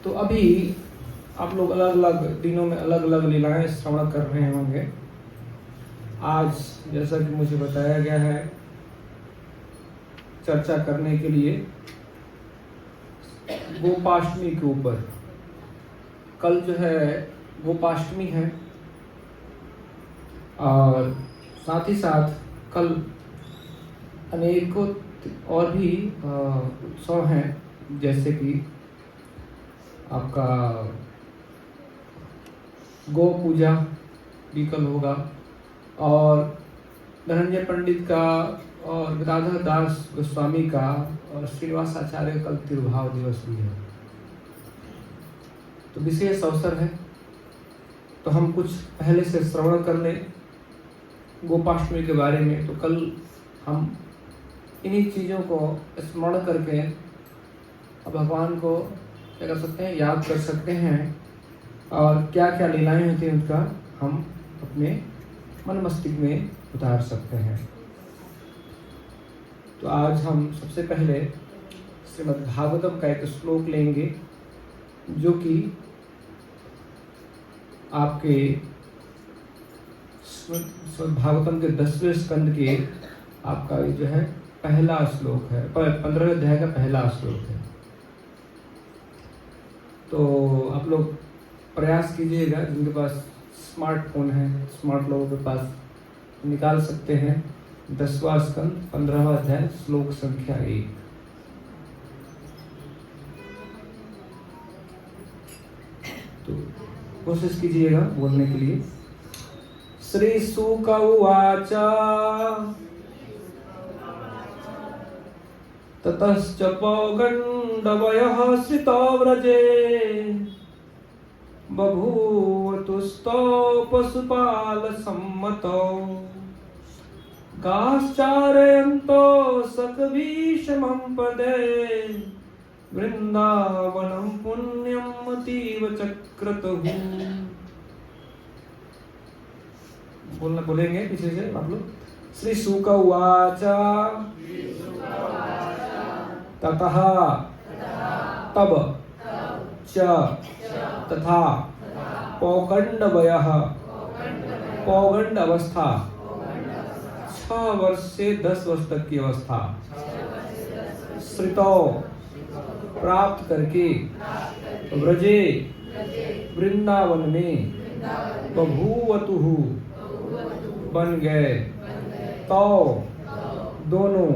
तो अभी आप लोग अलग अलग दिनों में अलग अलग लीलाएं श्रवण कर रहे होंगे। आज जैसा कि मुझे बताया गया है चर्चा करने के लिए गोपाष्टमी के ऊपर। कल जो है गोपाष्टमी है और साथ ही साथ कल अनेकों और भी उत्सव हैं, जैसे कि आपका गौ पूजा भी कल होगा और धनंजय पंडित का और गदाधर दास गोस्वामी का और श्रीनिवास आचार्य कल तिरुभाव दिवस भी है। तो विशेष अवसर है, तो हम कुछ पहले से श्रवण कर लें गोपाष्टमी के बारे में। तो कल हम इन्हीं चीज़ों को स्मरण करके भगवान को क्या कर सकते हैं, याद कर सकते हैं और क्या क्या लीलाएं होती हैं उनका हम अपने मन मस्तिष्क में उतार सकते हैं। तो आज हम सबसे पहले श्रीमद् भागवतम का एक श्लोक लेंगे जो कि आपके श्रीमद् भागवतम के 10वें स्कंद के आपका जो है पहला श्लोक है, 15वें अध्याय का पहला श्लोक है। तो आप लोग प्रयास कीजिएगा, जिनके पास स्मार्टफोन है, स्मार्ट लोगों के पास निकाल सकते हैं 10वां स्कंद 15वां अध्याय श्लोक संख्या 1। तो कोशिश कीजिएगा बोलने के लिए। श्री शुक उवाच ततश्च पौगण्डवयः श्रितो व्रजे बभूवतुस्तौ पशुपालसम्मतौ गाश्चारयन्तो सकभीषमं पदे वृन्दावनं पुण्यम् अतीव चक्रतुः। बोलेंगे पीछे से आप लोग। श्री शुक उवाच ततः तब च तथा पौगण्डवयः पौगण्ड अवस्था 6 वर्ष से 10 वर्ष तक की अवस्था श्रितो प्राप्त करके व्रजे वृंदावन में बभूवतुः बन गए तो दोनों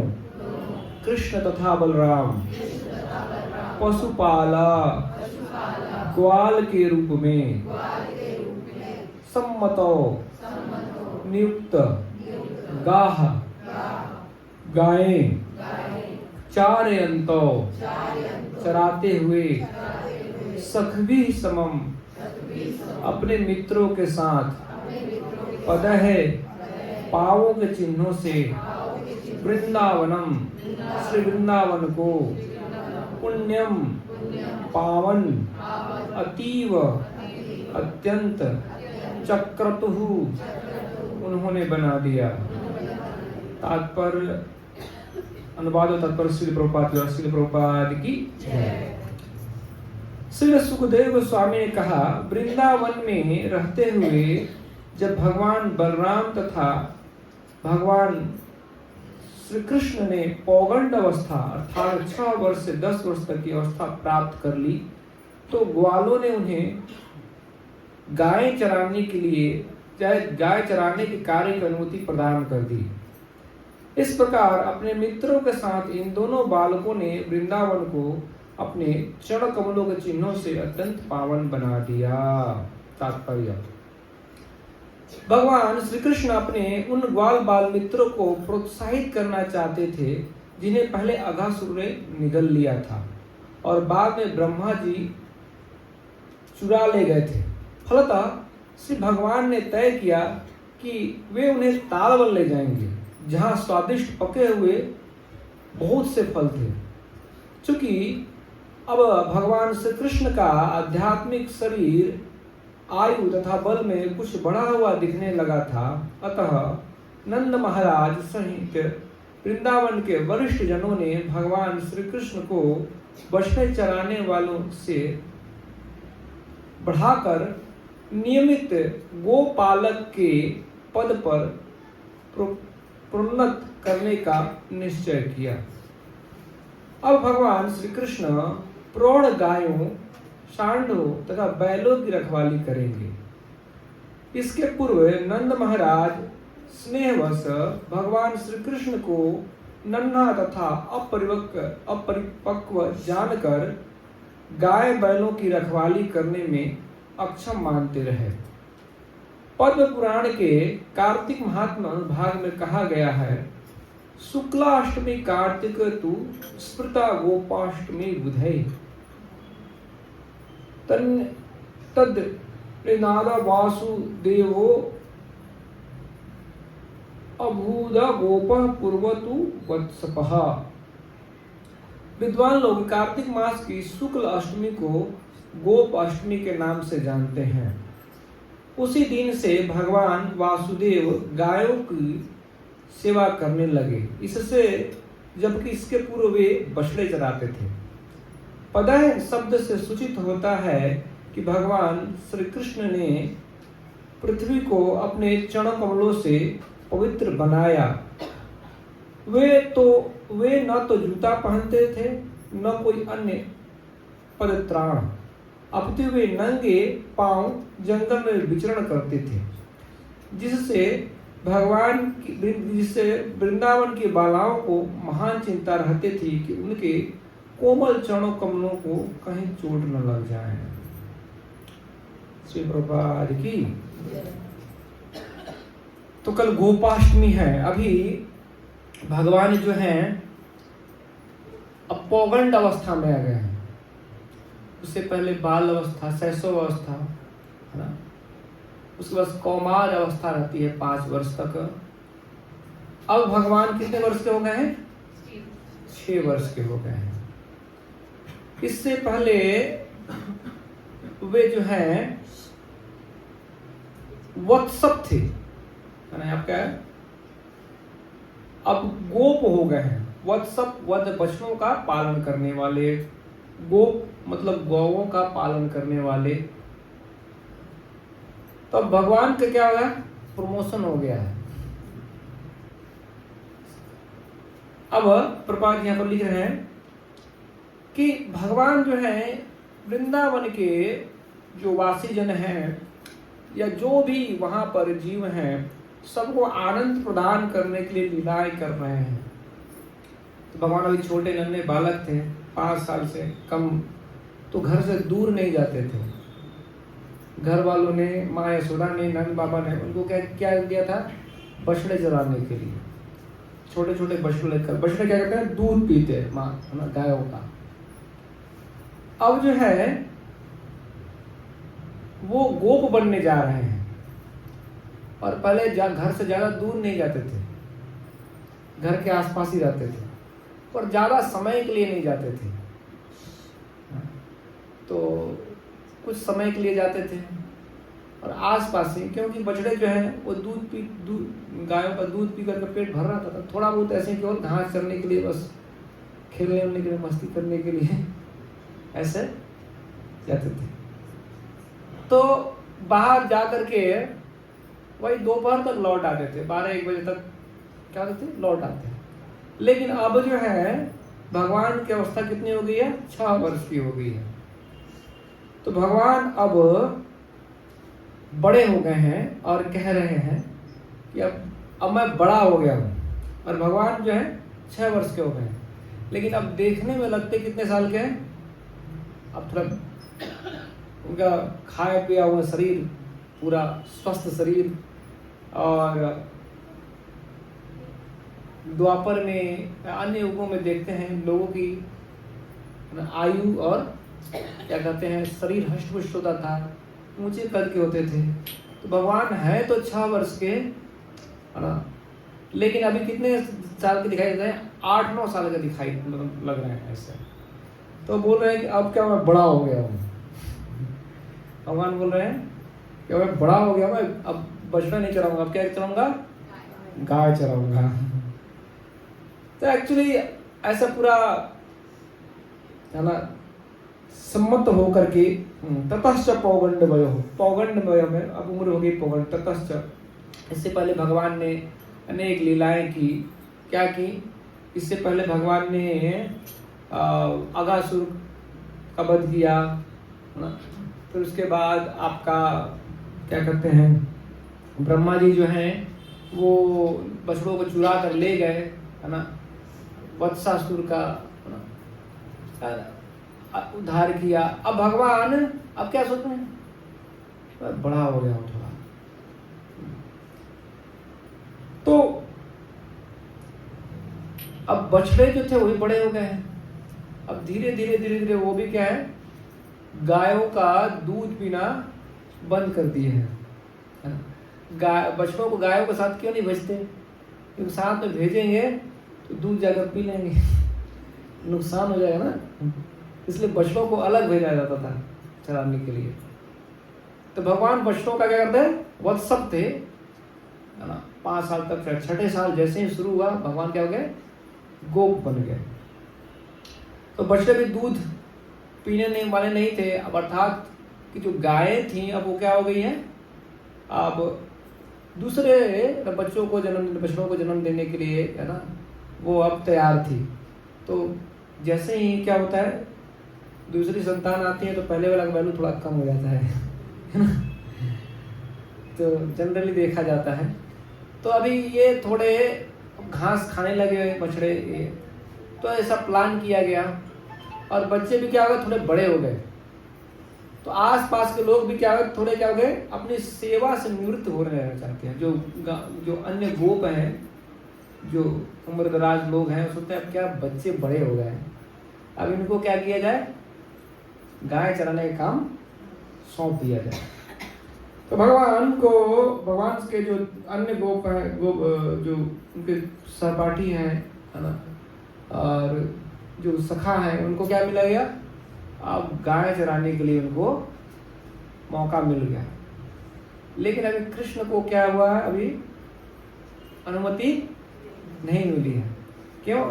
कृष्ण तथा बलराम पशुपाला ग्वाल के रूप में सम्मतो नियुक्त गाह गायें चारयन्तो चराते हुए सखभी समम अपने मित्रों के साथ पदह पावों के चिन्हों से वृंदावनम श्री वृंदावन को पुण्यम पावन अतीव अत्यंत चक्रतुः उन्होंने बना दिया। तात्पर्य अनुवाद और तात्पर्य श्री प्रभुपाद की जय। श्री सुखदेव गोस्वामी ने कहा, वृंदावन में रहते हुए जब भगवान बलराम तथा भगवान श्री कृष्ण ने पौगंड अवस्था अर्थात 6 वर्ष से 10 वर्ष तक की अवस्था प्राप्त कर ली, तो ग्वालों ने उन्हें गाय चराने के लिए गाय चराने के कार्य की अनुमति प्रदान कर दी। इस प्रकार अपने मित्रों के साथ इन दोनों बालकों ने वृंदावन को अपने चरण कमलों के चिन्हों से अत्यंत पावन बना दिया। तात्पर्य, भगवान श्री कृष्ण अपने उन ग्वाल बाल मित्रों को प्रोत्साहित करना चाहते थे जिन्हें पहले अघासुर ने निगल लिया था और बाद में ब्रह्मा जी चुरा ले गए थे। फलतः श्री भगवान ने तय किया कि वे उन्हें तालवन ले जाएंगे, जहां स्वादिष्ट पके हुए बहुत से फल थे। चूंकि अब भगवान श्री कृष्ण का आध्यात्मिक शरीर आयु तथा बल में कुछ बढ़ा हुआ दिखने लगा था, अतः नंद महाराज सहित वृंदावन के वरिष्ठ जनों ने भगवान श्री कृष्ण को बछड़े चराने वालों से बढ़ाकर नियमित गोपालक के पद पर प्रोन्नत करने का निश्चय किया। अब भगवान श्री कृष्ण प्रौढ़ गायों, सांडों तथा बैलों की रखवाली करेंगे। इसके पूर्व नंद महाराज स्नेहवश भगवान श्री कृष्ण को नन्हा तथा अपरिपक्व जानकर गाय बैलों की रखवाली करने में अक्षम मानते रहे। पद्म पुराण के कार्तिक महात्मा भाग में कहा गया है, शुक्लाष्टमी कार्तिक तु स्मृता गोपाष्टमी बुधै तद नादा वासुदेवो अभूद गोप पूर्वतु वत्सपः। विद्वान लोग कार्तिक मास की शुक्ल अष्टमी को गोप अष्टमी के नाम से जानते हैं। उसी दिन से भगवान वासुदेव गायों की सेवा करने लगे, इससे जबकि इसके पूर्व वे बछड़े चराते थे। पदह शब्द से सूचित होता है कि भगवान श्री कृष्ण ने पृथ्वी को अपने चरण कमलों से पवित्र बनाया। वे न तो जूता पहनते थे न कोई अन्य पदत्राण, अपितु वे नंगे पांव जंगल में विचरण करते थे, जिससे वृंदावन की बालाओं को महान चिंता रहती थी कि उनके कोमल चरणों कमलों को कहीं चोट न लग जाए। श्री प्रभुपाद की। तो कल गोपाष्टमी है। अभी भगवान जो हैं अब पौगंड अवस्था में आ गए हैं। उससे पहले बाल अवस्था, शैशव अवस्था है ना, उसके बाद कौमार अवस्था रहती है 5 वर्ष तक। अब भगवान कितने वर्ष के हो गए हैं? 6 वर्ष के हो गए हैं। इससे पहले वे जो हैं वत्सप थे, है ना, आपका अब गोप हो गए हैं। वत्सप वध बछड़ों का पालन करने वाले, गोप मतलब गौओं का पालन करने वाले। तो अब भगवान का क्या हो गया? प्रमोशन हो गया है। अब प्रपात यहां पर लिख रहे हैं कि भगवान जो है वृंदावन के जो वासी जन हैं या जो भी वहां पर जीव हैं, सबको आनंद प्रदान करने के लिए लीलाएं कर रहे हैं। तो भगवान अभी छोटे नन्हे बालक थे, 5 साल से कम, तो घर से दूर नहीं जाते थे। घर वालों ने, माँ यशोदा ने, नंद बाबा ने उनको क्या दिया था? बछड़े चराने के लिए। छोटे छोटे बछड़े लेकर, बछड़े क्या करते हैं? दूध पीते हैं माँ, है ना, गायों का। अब जो है वो गोप बनने जा रहे हैं, और पहले घर से ज्यादा दूर नहीं जाते थे, घर के आसपास ही रहते थे, और ज्यादा समय के लिए नहीं जाते थे। तो कुछ समय के लिए जाते थे और आसपास ही, क्योंकि बछड़े जो हैं वो गायों का दूध पी करके पेट भर रहा था। थोड़ा बहुत ऐसे केवल घास चरने के लिए, बस खेलने उलने के लिए, मस्ती करने के लिए ऐसे जाते थे। तो बाहर जा करके वही दोपहर तक लौट आते थे, 12-1 बजे तक क्या होते थे? लौट आते। लेकिन अब जो है भगवान की अवस्था कितनी हो गई है? 6 वर्ष की हो गई है। तो भगवान अब बड़े हो गए हैं और कह रहे हैं कि अब मैं बड़ा हो गया हूँ। और भगवान जो है 6 वर्ष के हो गए हैं, लेकिन अब देखने में लगते कितने साल के हैं? अब थोड़ा उनका खाया पिया हुआ शरीर, पूरा स्वस्थ शरीर, और द्वापर में, अन्य युगों में देखते हैं लोगों की आयु और क्या कहते हैं शरीर हष्ट-पुष्ट होता था, ऊंचे कद के होते थे। तो भगवान है तो 6 वर्ष के, है ना, लेकिन अभी कितने साल के दिखाई देते हैं? 8-9 साल के दिखाई लग रहे हैं ऐसे। तो बोल रहे हैं कि अब क्या मैं बड़ा हो गया हूँ। भगवान बोल रहे हैं कि मैं बड़ा हो गया, मैं अब बछड़ा नहीं चराऊंगा, अब क्या चराऊंगा? गाय चराऊंगा। तो एक्चुअली ऐसा पूरा, है ना, सम्मत हो करके ततश्च पौगंड वयो, पौगंड वयो में अब उम्र हो गई पौगंड, ततश्च इससे पहले भगवान ने अनेक लीलाएं की। क्या की? इससे पहले भगवान ने अगासुर का वध किया, है ना। फिर उसके बाद आपका क्या कहते हैं, ब्रह्मा जी जो हैं वो बछड़ों को चुरा कर ले गए, है ना। वत्सासुर का, है ना, उद्धार किया। अब भगवान अब क्या सोचते हैं, बड़ा हो गया थोड़ा, तो अब बछड़े जो थे वही बड़े हो गए हैं। अब धीरे धीरे धीरे धीरे वो भी क्या है, गायों का दूध पीना बंद कर दिए हैं, है ना। बछड़ों को गायों के साथ क्यों नहीं भेजते? क्योंकि साथ में भेजेंगे तो दूध जाकर पी लेंगे, नुकसान हो जाएगा ना। इसलिए बछड़ों को अलग भेजा जाता था चराने के लिए। तो भगवान बछड़ों का क्या करते हैं, वत्सक थे, है ना। 5 साल तक, 6ठे साल जैसे ही शुरू हुआ भगवान क्या हो गए, गोप बन गए। तो बछड़े भी दूध पीने नहीं वाले नहीं थे। अब अर्थात कि जो गायें थी अब वो क्या हो गई हैं, अब दूसरे बच्चों को बछड़ों को जन्म देने के लिए, है ना, वो अब तैयार थी। तो जैसे ही क्या होता है, दूसरी संतान आती है तो पहले वाला का वैल्यू थोड़ा कम हो जाता है ना। तो जनरली देखा जाता है। तो अभी ये थोड़े घास खाने लगे बछड़े, तो ऐसा प्लान किया गया और बच्चे भी क्या हो गए, थोड़े बड़े हो गए। तो आसपास के लोग भी क्या हो गए, थोड़े क्या हो गए, अपनी सेवा से निवृत्त हो रहना चाहते हैं। जो अन्य गोप हैं, जो उम्रदराज लोग हैं, सोचते हैं अब क्या बच्चे बड़े हो गए हैं, अब इनको क्या किया जाए, गाय चराने का काम सौंप दिया जाए। तो भगवान के जो अन्य गोप हैं, जो उनके सहपाठी हैं, है ना, और जो सखा हैं, उनको क्या मिला गया, अब गाय चराने के लिए उनको मौका मिल गया। लेकिन अभी कृष्ण को क्या हुआ है, अभी अनुमति नहीं मिली है। क्यों?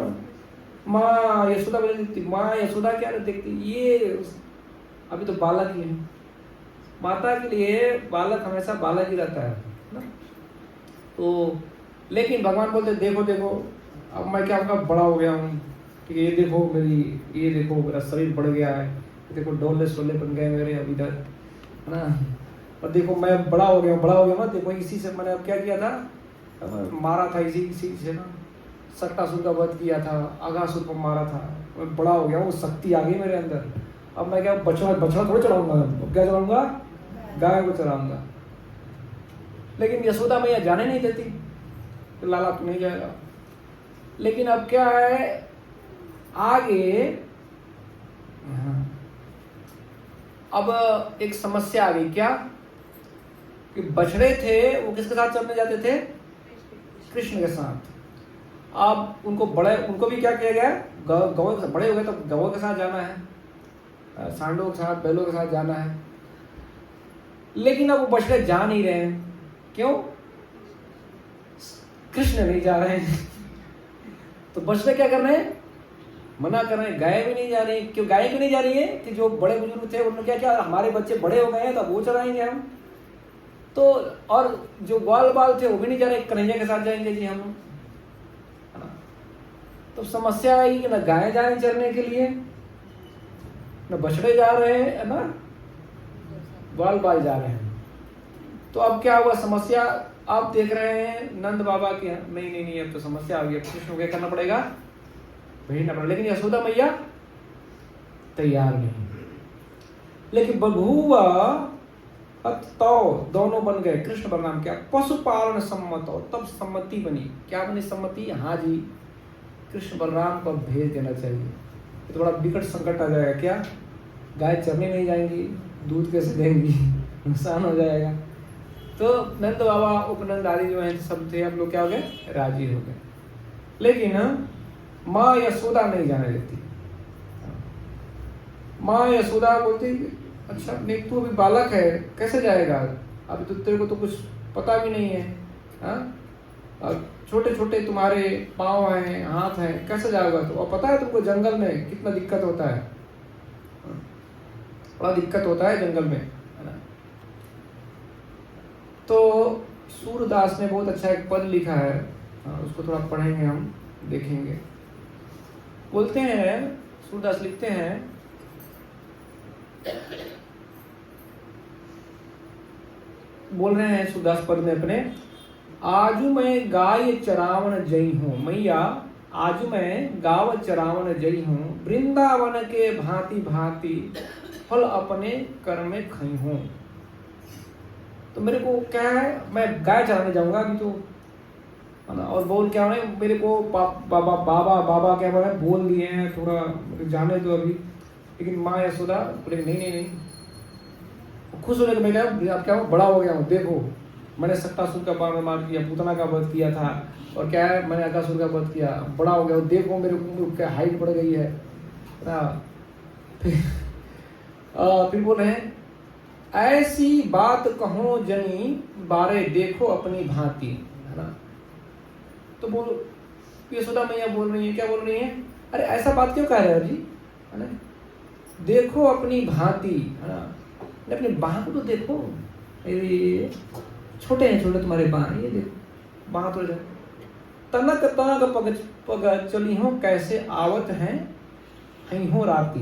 माँ यशोदा बोली, माँ यशोदा क्या देखती, ये अभी तो बालक ही है। माता के लिए बालक हमेशा बालक ही रहता है ना। तो लेकिन भगवान बोलते देखो देखो अब मैं क्या बड़ा हो गया हूँ, ठीक है, ये देखो मेरा शरीर बढ़ गया है, देखो डोले शोले बन गए मेरे अब इधर, है ना। और देखो मैं बड़ा हो गया मत देखो, इसी से मैंने अब क्या किया था, मारा था इसी से ना, सट्टासुर का वध किया था, अगासुर को मारा था, मैं बड़ा हो गया हूँ, शक्ति आ गई मेरे अंदर। अब मैं क्या बछड़ा थोड़ी चढ़ाऊंगा, अब क्या चढ़ाऊंगा, गाय को चढ़ाऊंगा। लेकिन यशोदा मैया जाने नहीं देती, तो लाला तो नहीं जाएगा। लेकिन अब क्या है, आगे अब एक समस्या आ गई। क्या कि बछड़े थे वो किसके साथ चलने जाते थे, कृष्ण के साथ। अब उनको भी क्या किया गया, गौ बड़े हो गए तो गौ के साथ जाना है, सांडों के साथ, बैलों के साथ जाना है। लेकिन अब वो बछड़े जा नहीं रहे हैं। क्यों? कृष्ण नहीं जा रहे हैं। तो बछड़े क्या कर रहे हैं, मना कर रहे हैं। गाय भी नहीं जा रही। क्यों गाय क्यों नहीं जा रही है कि जो बड़े बुजुर्ग थे उन्होंने क्या किया, हमारे बच्चे बड़े हो गए हैं तो वो चलाएंगे हम। तो और जो ग्वाल बाल थे वो भी नहीं जा रहे, कन्हैया के साथ जाएंगे जी हम, है ना। तो समस्या आई कि न गाय जा रही चरने के लिए, न बछड़े जा रहे हैं, है ना, ग्वाल बाल जा रहे हैं। तो अब क्या हुआ, समस्या आप देख रहे हैं नंद बाबा के यहाँ, नहीं अब तो समस्या आ गई, अब कृष्ण को क्या करना पड़ेगा, भेजना पड़ेगा। लेकिन यशोदा मैया तैयार नहीं। लेकिन बभूवा तो दोनों बन गए, कृष्ण बलराम क्या पशुपालन सम्मत, और तब सम्मति बनी। क्या बनी सम्मति, हाँ जी कृष्ण बलराम को भेज देना चाहिए। तो बड़ा विकट संकट आ जाएगा। क्या, गाय चरने नहीं जाएंगी, दूध कैसे देंगी, नुकसान हो जाएगा। तो नंद बाबा, उपनंद आदि जो है सब थे, हम लोग क्या हो गए, राजी हो गए। लेकिन माँ यशोदा नहीं जाने देती। माँ यशोदा बोलती अच्छा नहीं, तू अभी बालक है, कैसे जाएगा, अभी तो तेरे को तो कुछ पता भी नहीं है, हाँ, छोटे छोटे तुम्हारे पाँव हैं, हाथ हैं, कैसे जाएगा तू, और पता है तुमको जंगल में कितना दिक्कत होता है। बड़ा दिक्कत होता है जंगल में, है ना। तो सूरदास ने बहुत अच्छा एक पद लिखा है, उसको थोड़ा पढ़ेंगे, हम देखेंगे। बोलते हैं, सूरदास लिखते हैं, बोल रहे हैं सूरदास पद में अपने, आजू मैं गाय चरावन जई हूँ, मैया आज मैं गाव चरावन जई हूँ, वृंदावन के भांति भांति फल अपने कर में खई हूँ। तो मेरे को क्या है, मैं गाय चराने जाऊंगा अभी तो, है ना। और बोल क्या है मेरे को, बाबा बाबा बाबा क्या बोल दिए हैं, थोड़ा जाने दो अभी। लेकिन माँ यशोदा बोले नहीं नहीं नहीं, खुश होने को मैं क्या हूँ, बड़ा हो गया हूँ, देखो मैंने सट्टासुर का मार किया, पूतना का वध किया था, और क्या है मैंने अकासुर का वध किया, बड़ा हो गया हूँ, देखो मेरे को क्या हाइट बढ़ गई है ना। फिर बोल रहे हैं, ऐसी बात कहो जनी बारे देखो अपनी भांति, है ना। तो बोलो यशोदा मैया बोल रही है, क्या बोल रही है, अरे ऐसा बात क्यों कह रहे हो जी, है ना। देखो अपनी भांति, है ना, अपने बाह को तो देखो, ये छोटे हैं छोटे तुम्हारे बाह, ये देखो बाह तो तनक तनक पग चली हो कैसे आवत हैं हई हो राती।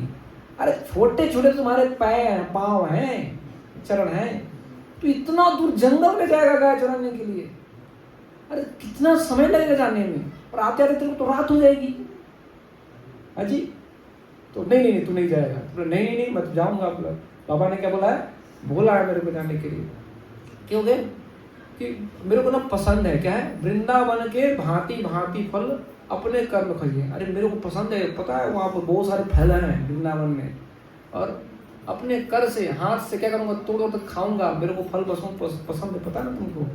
अरे छोटे छोटे तुम्हारे पैर पाँव हैं, चरण हैं, तो इतना दूर जंगल में जाएगा गाय चराने के लिए, अरे कितना समय लगेगा जाने में, और आते आते तेरे को तो रात हो जाएगी। अजी तो नहीं नहीं नहीं तू नहीं जाएगा, तो नहीं नहीं नहीं मैं तो जाऊंगा। बाबा ने क्या बोला है, बोला है मेरे को जाने के लिए, क्यों गए कि मेरे को ना पसंद है, क्या है, वृंदावन के भांति भांति फल अपने कर्म खाइए। अरे मेरे को पसंद है, पता है वहाँ पर बहुत सारे फल हैं वृंदावन में, और अपने कर से हाथ से क्या करूँगा, तोड़ तोड़ खाऊंगा, मेरे को फल पसंद है, पता ना तुमको,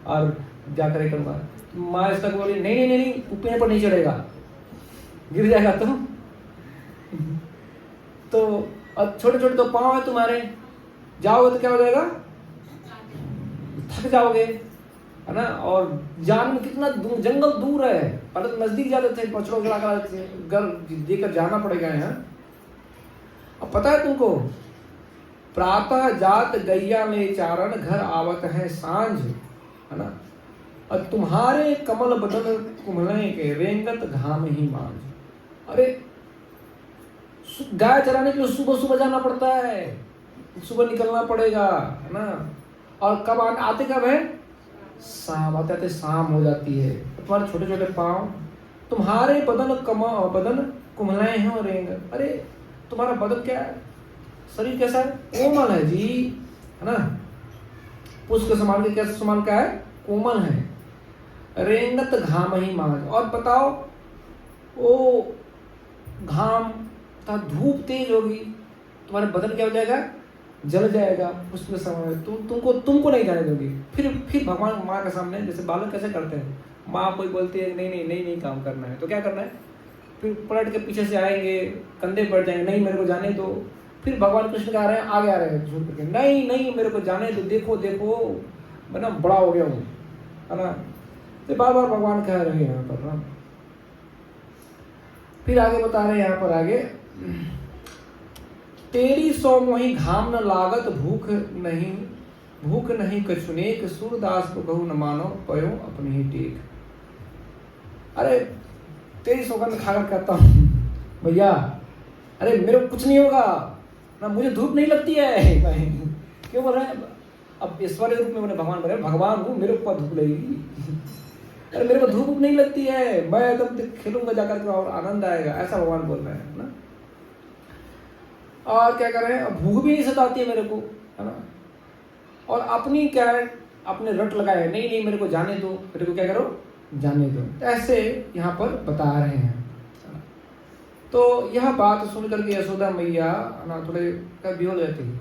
और जा कर करूँगा। माँ इस तक बोली नहीं नहीं नहीं नहीं तू पेड़ पर नहीं चढ़ेगा, गिर जाएगा तुम। तो अब छोटे छोटे तो पाँव है तुम्हारे, जाओगे तो क्या हो जाएगा, थक जाओगे, है ना। और जान में कितना जंगल दूर है, पहले तो नजदीक जाते थे, पछड़ों घर देकर जाना पड़ेगा यहाँ। अब पता है तुमको, प्रातः जात गैया में चारण घर आवत है सांझ, है ना, और तुम्हारे कमल बदन कुम्हले के रेंगत घाम ही मांझ। अरे गाय चराने के लिए सुबह सुबह जाना पड़ता है, सुबह निकलना पड़ेगा, है ना। और कब आते कब है, शाम आते आते शाम हो जाती है। तुम्हारे छोटे छोटे पाँव, तुम्हारे बदन कुम्हलाए हैं और रेंग। अरे तुम्हारा बदन क्या है, शरीर कैसा है, कोमल है जी, है ना। पुष्प के समान के कैसे समान का है, कोमल है। रेंगत घाम ही मांझ, और बताओ वो घाम था, धूप तेज होगी, तुम्हारे बदन क्या हो जाएगा, जल जाएगा। उसके समय तुमको नहीं जाने दोगी। फिर भगवान माँ के सामने, जैसे बालक कैसे करते हैं, माँ कोई बोलती है नहीं नहीं नहीं नहीं काम करना है, तो क्या करना है, फिर पलट के पीछे से आएंगे, कंधे बढ़ जाएंगे, नहीं मेरे को जाने दो। फिर भगवान कृष्ण क्या आ रहे हैं, आगे आ रहे हैं झूठ करके, नहीं नहीं मेरे को जाने दो, देखो देखो मैं ना बड़ा हो गया हूँ, है ना। तो बार बार भगवान कह रहे हैं यहाँ पर ना। फिर आगे बता रहे हैं यहाँ पर आगे, तेरी सो मोही घाम न लागत भूख नहीं कछुनेक, सूरदास को कहूँ न मानो पयो अपने ही टेक। अरे तेरी सौगंध खाकर कहता हूँ भैया, अरे मेरे को कुछ नहीं होगा ना, मुझे धूप नहीं लगती है। क्यों बोल रहे हैं, अब ईश्वर रूप में मैंने भगवान बोले, भगवान हूँ मेरे को धूप लगेगी। अरे मेरे को धूप नहीं लगती है, मैं एकदम खेलूंगा जाकर के और आनंद आएगा, ऐसा भगवान बोल रहे हैं ना। और क्या कर रहे हैं, भूख भी नहीं सताती है मेरे को, है ना। और अपनी क्या है, अपने रट लगाए, नहीं नहीं मेरे को जाने दो, मेरे को क्या करो, जाने दो। तो ऐसे यहाँ पर बता रहे हैं। तो यह बात सुन करके यशोदा मैया ना थोड़े विहोल रहती है।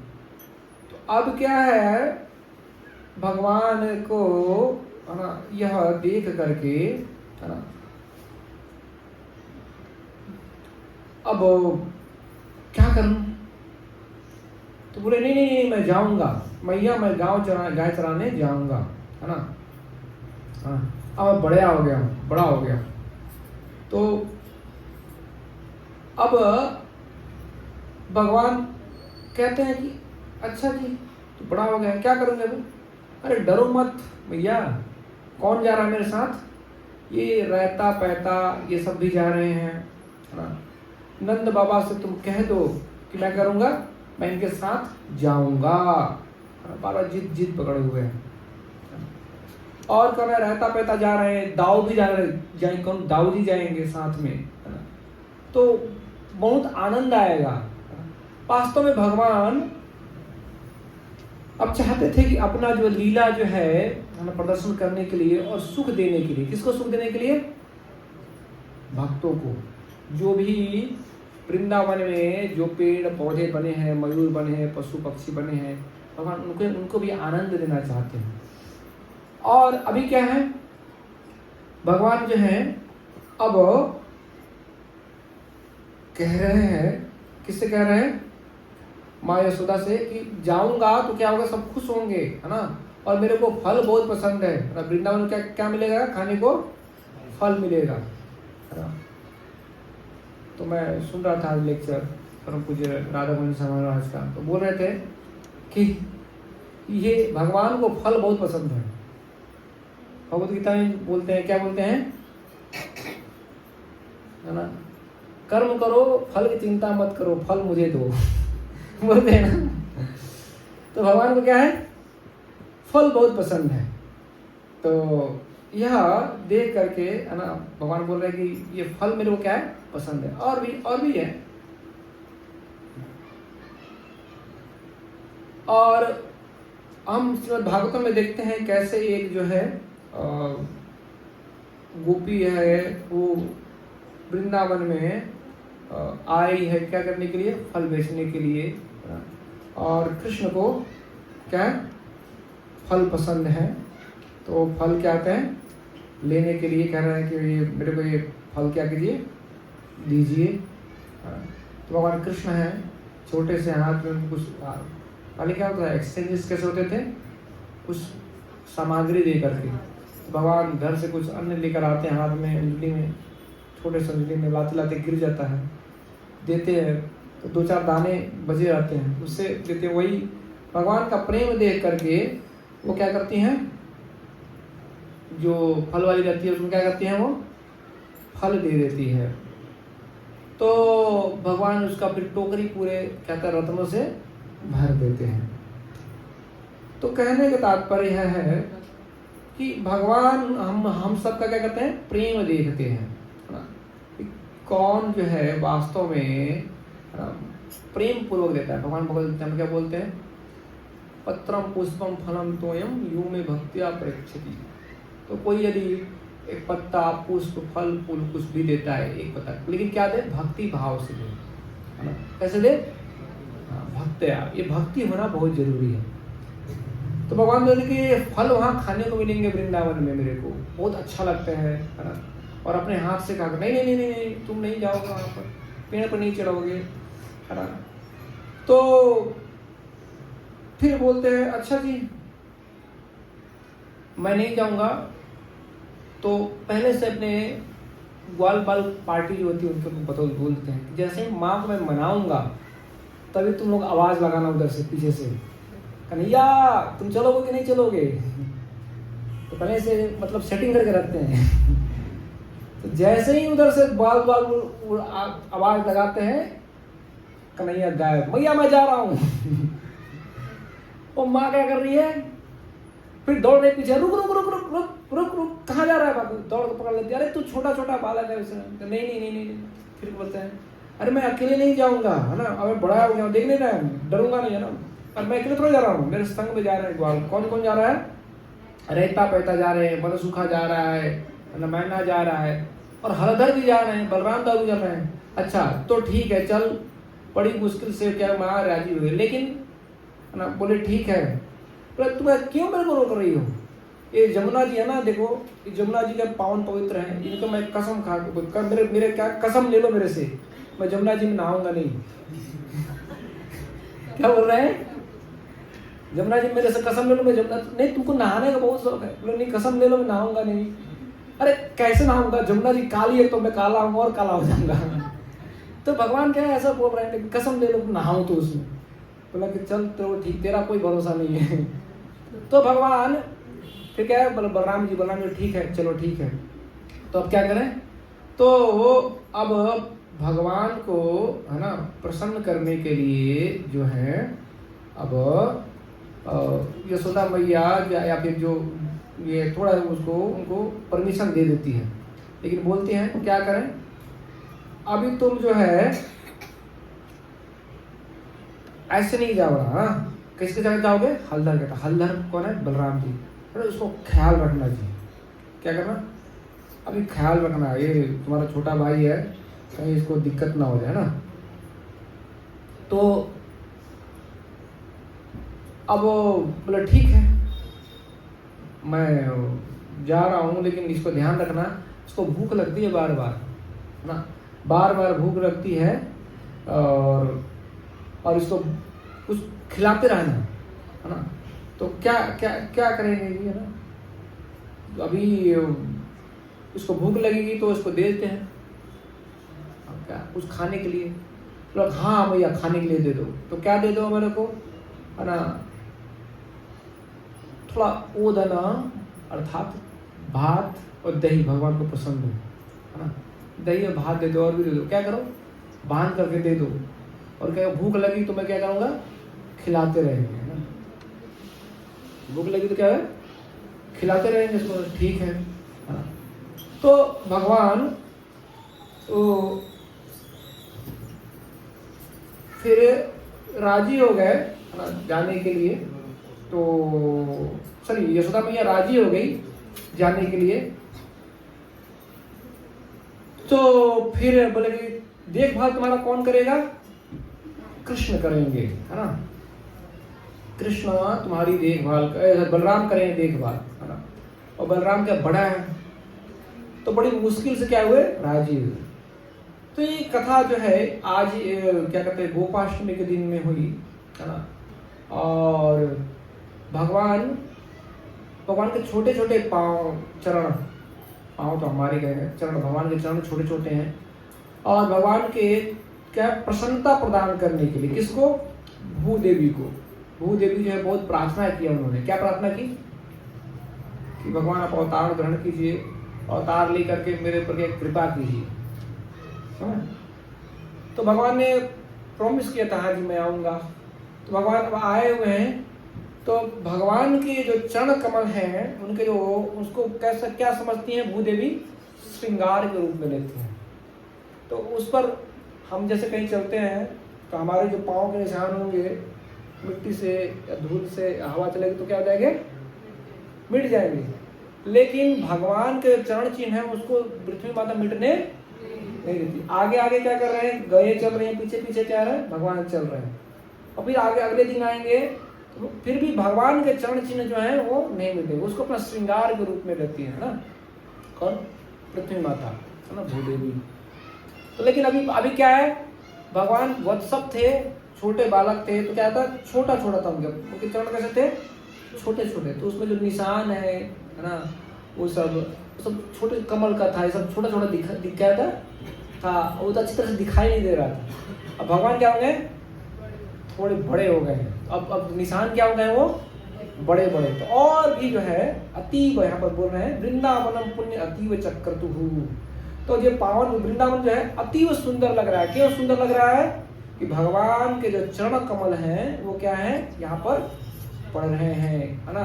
तो अब क्या है, भगवान को है ना यह देख करके, है ना, अब क्या करूं, तो बोले नहीं नहीं नहीं मैं जाऊंगा मैया, मैं गाय चराने जाऊंगा, है ना। हाँ अब बड़ा हो गया। तो अब भगवान कहते हैं कि अच्छा जी तो बड़ा हो गया, क्या करोगे अभी? अरे डरो मत भैया, कौन जा रहा है मेरे साथ? ये रहता पैता ये सब भी जा रहे हैं, है ना। नंद बाबा से तुम कह दो कि मैं करूँगा, मैं इनके साथ जाऊँगा। बाबा जिद पकड़े हुए हैं। और कौन है? रहता पैता जा रहे हैं, दाऊ भी जा रहे हैं, कौन? दाऊ जी जाएंगे साथ में, है ना। तो बहुत आनंद आएगा। वास्तव में भगवान अब चाहते थे कि अपना जो लीला जो है ना प्रदर्शन करने के लिए और सुख देने के लिए, किसको सुख देने के लिए? भक्तों को। जो भी वृंदावन में जो पेड़ पौधे बने हैं, मयूर बने हैं, पशु पक्षी बने हैं, भगवान उनको भी आनंद देना चाहते हैं। और अभी क्या है, भगवान जो है अब कह रहे हैं, किससे कह रहे हैं? माँ यशोदा से कि जाऊंगा तो क्या होगा, सब खुश होंगे, है ना। और मेरे को फल बहुत पसंद है ना, वृंदावन क्या क्या मिलेगा? खाने को फल मिलेगा, है ना। तो मैं सुन रहा था लेक्चर परम पूज्य राधा मोहन स्वामी महाराज का, तो बोल रहे थे कि ये भगवान को फल बहुत पसंद है। भगवत गीता में बोलते हैं, क्या बोलते हैं, है ना, कर्म करो फल की चिंता मत करो, फल मुझे दो बोलते हैं ना। तो भगवान को क्या है? फल बहुत पसंद है। तो यह देख करके, है ना, भगवान बोल रहे हैं कि ये फल मेरे को क्या है? पसंद है। और भी है। और हम श्रीमद् भागवतम में देखते हैं कैसे एक जो है गोपी है, वो वृंदावन में आई है क्या करने के लिए? फल बेचने के लिए। और कृष्ण को क्या है? फल पसंद है। तो फल क्या कहते हैं? लेने के लिए कह रहे हैं कि ये मेरे को ये फल क्या कीजिए, दीजिए। तो भगवान कृष्ण है, छोटे से हाथ में कुछ, पहले क्या होता है एक्सचेंजेस कैसे होते थे? कुछ सामग्री दे करके। तो भगवान घर से कुछ अन्न लेकर आते हैं, हाथ में अंजलि में, छोटे से अंजलि में लाते लाते गिर जाता है, देते हैं तो 2-4 दाने बचे रहते हैं, उससे देते। वही भगवान का प्रेम देख करके वो क्या करती हैं, जो फल वाली रहती है उसमें क्या करती हैं, वो फल दे देती है। तो भगवान उसका फिर टोकरी पूरे क्या कहते हैं रत्नों से भर देते हैं। तो कहने का तात्पर्य यह है कि भगवान हम सबका क्या करते हैं? प्रेम देखते हैं, है ना। कौन जो है वास्तव में प्रेम पूर्वक देता है। भगवान भगवत हम क्या बोलते हैं? पत्रम पुष्पम फलम तोयम यू में भक्तिया प्रेक्षति। तो कोई यदि एक पत्ता पुष्प फल फूल कुछ भी देता है, एक पत्ता, लेकिन क्या दे? भक्ति भाव से दे, है ना। कैसे दे? भक्तिया, ये भक्ति होना बहुत जरूरी है। तो भगवान बोले कि ये फल वहाँ खाने को मिलेंगे वृंदावन में, मेरे को बहुत अच्छा लगता है ना। और अपने हाथ से कहा नहीं नहीं नहीं नहीं नहीं, तुम नहीं जाओगे वहाँ पर, पेड़ पर नहीं चढ़ोगे, है ना। तो फिर बोलते हैं अच्छा जी मैं नहीं जाऊँगा। तो पहले से अपने ग्वाल बाल पार्टी जो होती है उनको बोलते हैं जैसे ही माँ को मैं मनाऊंगा तभी तुम लोग आवाज़ लगाना उधर से पीछे से, कन्हैया तुम चलोगे कि नहीं चलोगे। तो पहले से मतलब सेटिंग करके रखते हैं। तो जैसे ही उधर से बाल आवाज़ लगाते हैं, कन्हैया गायब, भैया मैं जा रहा हूँ। और माँ क्या कर रही है? फिर दौड़ रही पीछे, रुक रुक रुक रुक रुक रुक रुक, कहाँ जा रहा है बाबू? दौड़ को पकड़ लेती है, अरे तू छोटा छोटा बालक है उसे। नहीं नहीं नहीं नहीं। फिर बोलते हैं अरे मैं अकेले नहीं जाऊँगा, है ना, अब बड़ा हो गया देख नहीं रहा है, डरूंगा नहीं, है ना। और मैं अकेले थोड़ा जा रहा हूँ, मेरे संग में जा रहे हैं ग्वाल। कौन कौन जा रहा है? रहता पैता जा रहे हैं, बनसूखा जा रहा है ना, मैना जा रहा है, और हलधर भी जा रहे हैं, बलराम दाऊ जा रहे हैं। अच्छा तो ठीक है चल, बड़ी मुश्किल से क्या माँ राजी हुई, लेकिन है ना, बोले ठीक है। बोले तुम क्यों मेरे को रोक रही हो? ये जमुना जी है ना, देखो ये जमुना जी का पावन पवित्र है, इनको मैं कसम खा के मेरे क्या कसम ले लो मेरे से, मैं जमुना जी में नहाऊंगा नहीं। क्या बोल रहे हैं? जमुना जी मेरे से कसम ले लो, मैं जमुना नहीं, तुमको नहाने का बहुत शौक है। बोले नहीं कसम ले लो मैं नहाऊंगा नहीं। अरे कैसे नहाऊंगा? जमुना जी काली है तो मैं काला हूँ और काला हो जाऊंगा। तो भगवान क्या है ऐसा बोल रहे हैं, कसम ले लो नहाऊं तो उसमें। बोला कि चल तो ठीक, तेरा कोई भरोसा नहीं है। तो भगवान फिर क्या है, बलराम जी ठीक है, चलो ठीक है, तो अब क्या करें। तो अब भगवान को है ना प्रसन्न करने के लिए जो है अब यशोदा मैया या फिर जो ये थोड़ा उसको उनको परमिशन दे देती है, लेकिन बोलती हैं क्या करें, अभी तुम जो है ऐसे नहीं जाओगे। हाँ, किसके जगह जाओगे, हलधर के। हलधर कौन है, बलराम जी। अरे उसको ख्याल रखना जी, क्या करना, अभी ख्याल रखना, ये तुम्हारा छोटा भाई है, कहीं इसको दिक्कत ना हो जाए ना। तो अब बोले ठीक है, मैं जा रहा हूँ, लेकिन इसको ध्यान रखना, इसको भूख लगती है बार बार ना, बार बार भूख लगती है, और इसको कुछ खिलाते रहना है ना। तो क्या क्या क्या करेंगे जी, है ना। अभी इसको भूख लगेगी तो इसको दे देते हैं क्या, कुछ खाने के लिए। तो हाँ भैया खाने के लिए दे दो, तो क्या दे दो मेरे को, है ना, थोड़ा ओदना अर्थात भात और दही, भगवान को पसंद है ना, दही और भात दे दो, और भी दे दो, क्या करो बांध करके दे दो, और क्या भूख लगी तो मैं क्या करूँगा, खिलाते रहेंगे, है ना। भूख लगी तो क्या है, खिलाते रहेंगे इसको, ठीक है ना। तो भगवान तो फिर राजी हो गए जाने के लिए। तो सॉरी, यशोदा मैया राजी हो गई जाने के लिए। तो फिर बोले कि देखभाल तुम्हारा कौन करेगा, कृष्ण करेंगे, है ना, कृष्ण तुम्हारी देखभाल, बलराम करेंगे देखभाल, है ना। और बलराम क्या बड़ा है, तो बड़ी मुश्किल से क्या हुए, राजी हुए। तो ये कथा जो है आज क्या कहते हैं गोपाष्टमी के दिन में हुई, है ना। और भगवान के छोटे छोटे पाँव, चरण, पाँव तो हमारे गए हैं, चरण भगवान के चरण छोटे छोटे हैं, और भगवान के क्या प्रसन्नता प्रदान करने के लिए किसको, भूदेवी को। भूदेवी जो है बहुत प्रार्थना किया उन्होंने, क्या प्रार्थना की कि भगवान आप अवतार ग्रहण कीजिए, अवतार लेकर के मेरे पर कृपा कीजिए। तो भगवान ने प्रॉमिस किया था, हाँ जी मैं आऊँगा। तो भगवान अब आए हुए हैं। तो भगवान के जो चरण कमल हैं उनके जो, उसको कैसा क्या समझती हैं भूदेवी, श्रृंगार के रूप में लेती हैं। तो उस पर हम जैसे कहीं चलते हैं तो हमारे जो पाँव के निशान होंगे मिट्टी से या धूल से हवा चलेगी तो क्या हो जाएंगे, मिट जाएंगे। लेकिन भगवान के चरण चिन्ह है उसको पृथ्वी माता मिटने नहीं देती। आगे आगे क्या कर रहे हैं, गए चल रहे हैं, पीछे पीछे क्या है, भगवान चल रहे हैं। और फिर आगे अगले दिन आएंगे तो फिर भी भगवान के चरण चिन्ह जो है वो नहीं मिटेंगे, उसको अपना श्रृंगार के रूप में रखती है ना, कौन, पृथ्वी माता, है ना, भूदेवी। तो लेकिन अभी क्या है, भगवान वत्सव थे, छोटे बालक थे, तो क्या था, छोटा छोटा था उनके चरण कैसे थे, छोटे छोटे। तो उसमें जो निशान है ना, वो सब छोटे कमल का था, ये सब छोटा छोटा दिखाया था, वो तो अच्छी तरह से दिखाई नहीं दे रहा था। अब भगवान क्या हो गए, थोड़े बड़े हो गए। अब निशान क्या हो गए, वो बड़े बड़े। तो और भी जो है अतीव, यहाँ पर बोल रहे हैं वृंदावनम पुण्य अतीव चक्रतुहु। तो ये पावन वृंदावन जो है अतीव सुंदर लग रहा है। क्यों सुंदर लग रहा है कि भगवान के जो चरण कमल हैं वो क्या है, यहाँ पर पड़ रहे हैं, है ना।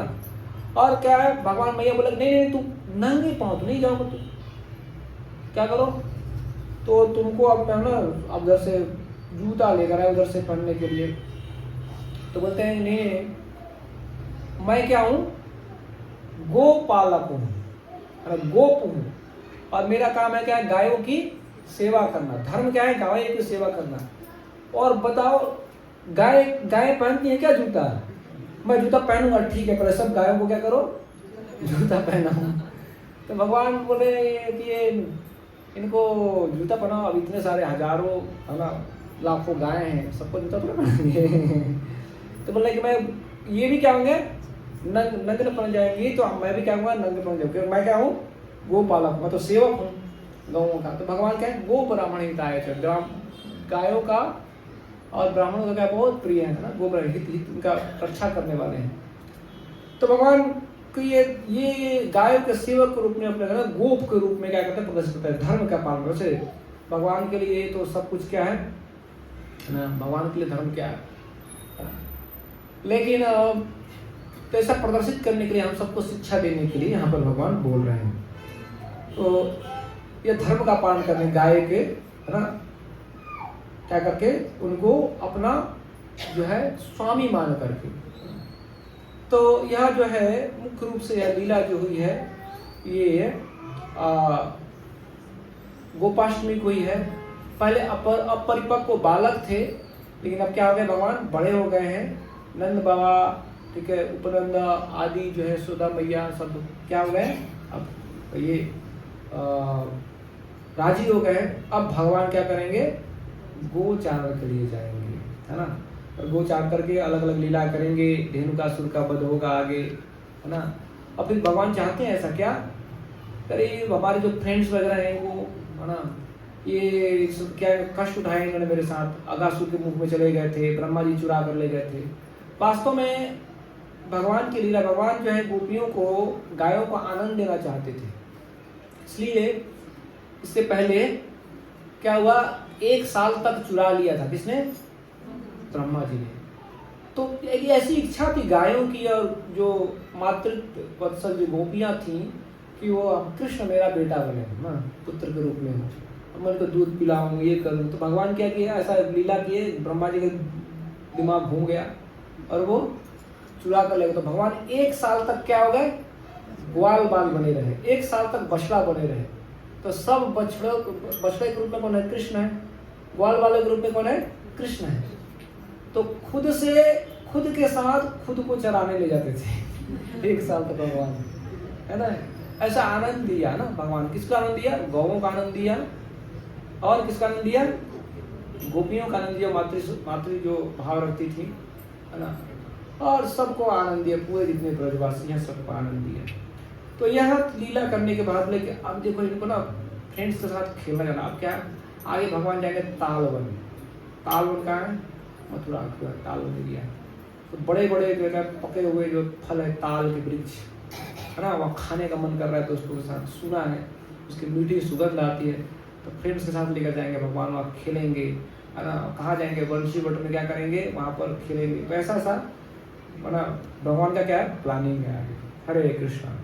और क्या है, भगवान मैया बोले नहीं तू नंगे पाँव तो नहीं जाओगे, तू क्या करो, तो तुमको अब मैं ना अब उधर से जूता लेकर आए उधर से पहनने के लिए। तो बोलते हैं नहीं, मैं क्या हूँ, गोपालक हूँ, गोप हूँ, और मेरा काम है क्या, गायों की सेवा करना। धर्म क्या है, गायों की सेवा करना। और बताओ गाय पहनती है क्या जूता, मैं जूता पहनूंगा, ठीक है, पहले सब गायों को क्या करो, जूता पहनाओ। तो भगवान बोले कि ये इनको जूता पहनाओ, अब इतने सारे हजारों, है ना, लाखों गाय हैं, सबको जूता तो पहनाएंगे। तो बोले कि मैं ये भी क्या होंगे, नग्न पहन जाएंगी, तो मैं भी क्या हूँगा, नग्न पहन जाऊँगी, क्योंकि मैं क्या हूँ, गोपालक, मैं तो सेवक हूँ गौओं का। तो भगवान क्या है, गो ब्राह्मण हिताय च, गायों का और ब्राह्मणों का क्या बहुत प्रिय है ना, गोब्राह्मण हित हित उनका रक्षा करने वाले हैं। तो भगवान को ये गायों के सेवक के रूप में अपने गोप के रूप में क्या करते हैं, प्रदर्शित करते हैं, धर्म का पालन करते हैं। भगवान के लिए तो सब कुछ क्या है ना, भगवान के लिए धर्म क्या है, लेकिन तो ऐसा प्रदर्शित करने के लिए, हम सबको शिक्षा देने के लिए यहाँ पर भगवान बोल रहे हैं। तो ये धर्म का पालन करने गाय के है ना, क्या करके उनको अपना जो है स्वामी मान करके। तो यह जो है मुख्य रूप से यह लीला जो हुई है ये गोपाष्टमी को ही है। पहले अपरिपक्व बालक थे, लेकिन अब क्या हो गए, भगवान बड़े हो गए हैं। नंद बाबा, ठीक है, उपनंद आदि जो है, सुधा मैया, सब क्या हो गए, अब ये राजी हो गए। अब भगवान क्या करेंगे, गोचारण के लिए जाएंगे, है ना। और गोचार करके अलग अलग लीला करेंगे, धेनुकासुर का वध होगा आगे, है ना। अब फिर भगवान चाहते हैं ऐसा क्या, अरे हमारे जो फ्रेंड्स वगैरह हैं वो, है ना, ये क्या कष्ट उठाए इन्होंने मेरे साथ, अगासुर के मुख में चले गए थे, ब्रह्मा जी चुरा कर ले गए थे। वास्तव में भगवान की लीला, भगवान जो है गोपियों को, गायों को आनंद देना चाहते थे। इसलिए इससे पहले क्या हुआ, 1 साल तक चुरा लिया था, किसने, ब्रह्मा जी ने। तो एक ऐसी इच्छा थी गायों की, और जो मातृत्व वत्सल जो गोपियां थी कि वो कृष्ण मेरा बेटा बने ना, पुत्र के रूप में हो, मैं उनको दूध पिलाऊं, ये करूं। तो भगवान क्या किया, ऐसा लीला किए, ब्रह्मा जी का दिमाग घूम गया और वो चुरा कर ले गए। तो भगवान 1 साल तक क्या हो गए, ग्वाल बाल बने रहे, 1 साल तक बछड़ा बने रहे। तो सब बछड़े के रूप में कौन है, कृष्ण है, ग्वाल वाले के रूप में कौन है, कृष्ण है। तो खुद के साथ खुद को चराने ले जाते थे 1 साल तक भगवान, है ना। ऐसा आनंद दिया ना भगवान, किसका आनंद दिया, गौओं का आनंद दिया, और किसका आनंद दिया, गोपियों का आनंद दिया, मातृ जो भाव रखती थी, है ना, और सबको आनंद दिया, पूरे जितने ब्रजवासी हैं सबको आनंद दिया। तो यह लीला करने के बाद लेके अब देखो इनको ना फ्रेंड्स के साथ खेलना जाना। अब क्या आगे भगवान जाएंगे तालवन। तालवन कहाँ है, मथुरा का तालवन एरिया। तो बड़े बड़े जो है पके हुए जो फल है, ताल के वृक्ष, है ना, वहाँ खाने का मन कर रहा है दोस्तों के साथ, सुना है उसकी मीठी सुगंध आती है। तो फ्रेंड्स के साथ लेकर जाएंगे भगवान, वहाँ खेलेंगे, है ना। कहाँ जाएंगे, बंशी बट में क्या करेंगे, वहाँ पर खेलेंगे। वैसा सा है ना, भगवान का क्या है, प्लानिंग है आगे। हरे कृष्णा।